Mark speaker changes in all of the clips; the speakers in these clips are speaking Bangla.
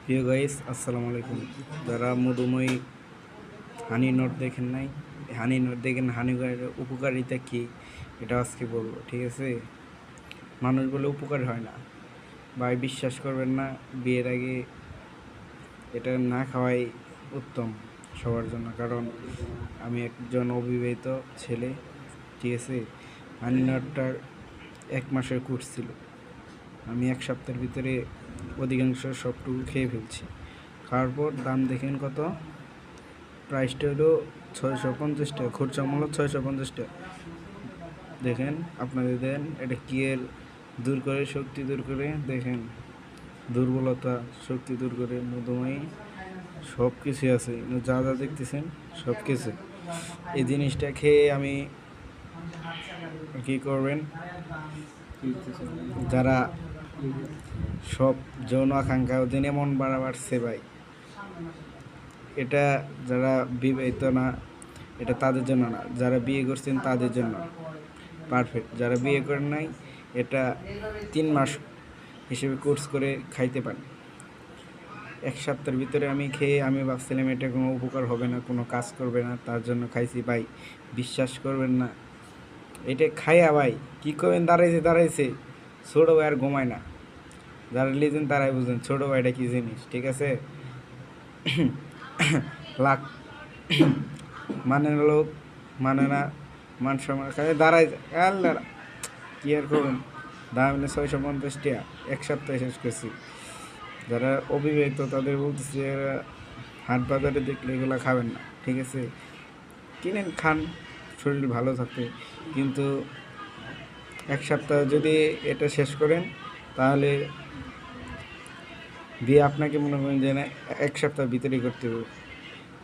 Speaker 1: প্রিয় গাইস, আসসালামু আলাইকুম। যারা মধুময়ী হানি নট দেখেন নাই, হানি নট দেখেন, হানি উপকারিতা কী এটা আজকে বলবো, ঠিক আছে? মানুষ বলে উপকার হয় না ভাই, বিশ্বাস করবেন না। বিয়ের আগে এটা না খাওয়াই উত্তম সবার জন্য, কারণ আমি একজন অবিবাহিত ছেলে, ঠিক আছে? হানি নটটার 1 মাসের কোর্স ছিল। আমি 1 সপ্তাহের ভিতরে অধিকাংশ সবটুকু খেয়ে ফেলছি। খাওয়ার পর দাম দেখেন কত, প্রাইসটা হলো 650 টাকা, খুচরা মূল্য 650 টাকা। দেখেন, আপনাদের দেন এটা কি এর দূর করে, শক্তি দূর করে, দেখেন দুর্বলতা শক্তি দূর করে, মধুময়ী সব কিছু আছে, যা যা দেখতেছেন সব কিছু। এই জিনিসটা খেয়ে আমি কি করবেন, যারা সব যৌন আকাঙ্ক্ষা দিনে মন বাড়ছে ভাই, এটা যারা বিবাহিত না এটা তাদের জন্য না, যারা বিয়ে করছেন তাদের জন্য পারফেক্ট। যারা বিয়ে করেন নাই এটা 3 মাস হিসেবে কোর্স করে খাইতে পারেন। 1 সপ্তাহের ভিতরে আমি খেয়ে আমি ভাবছিলাম এটা কোনো উপকার হবে না, কোনো কাজ করবে না, তার জন্য খাইছি ভাই। বিশ্বাস করবেন না, এটা খাইয়া ভাই কী করবেন, দাঁড়াইছে ছোটো ভাই আর ঘুমায় না। যারা লিজেন তারাই বুঝেন ছোটো ভাইটা কী জিনিস, ঠিক আছে? লাখ মানে লোক মানে না, মান সম্মান খায় দাঁড়ায় আল্লাহ, কী আর করুন। দাম হলে 650 টাকা, 1 সপ্তাহে শেষ করছি। যারা অবিবাহিত তাদের বলতেছি, এরা হাট বাজারে দেখলে এগুলো খাবেন না, ঠিক আছে? কিনেন খান, শরীর ভালো থাকে, কিন্তু 1 সপ্তাহ যদি এটা শেষ করেন তাহলে বিয়ে আপনাকে মনে করেন যে না 1 সপ্তাহের ভিতরেই করতে হবে,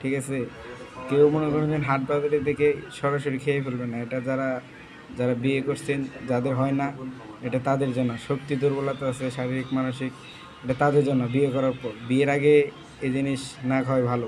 Speaker 1: ঠিক আছে? কেউ মনে করেন যে হাট বাজারে দেখে সরাসরি খেয়ে ফেলবে না। এটা যারা যারা বিয়ে করছেন, যাদের হয় না, এটা তাদের জন্য। শক্তি দুর্বলতা আছে শারীরিক মানসিক, এটা তাদের জন্য। বিয়ে করার পর, বিয়ের আগে এই জিনিস না খাওয়াই ভালো।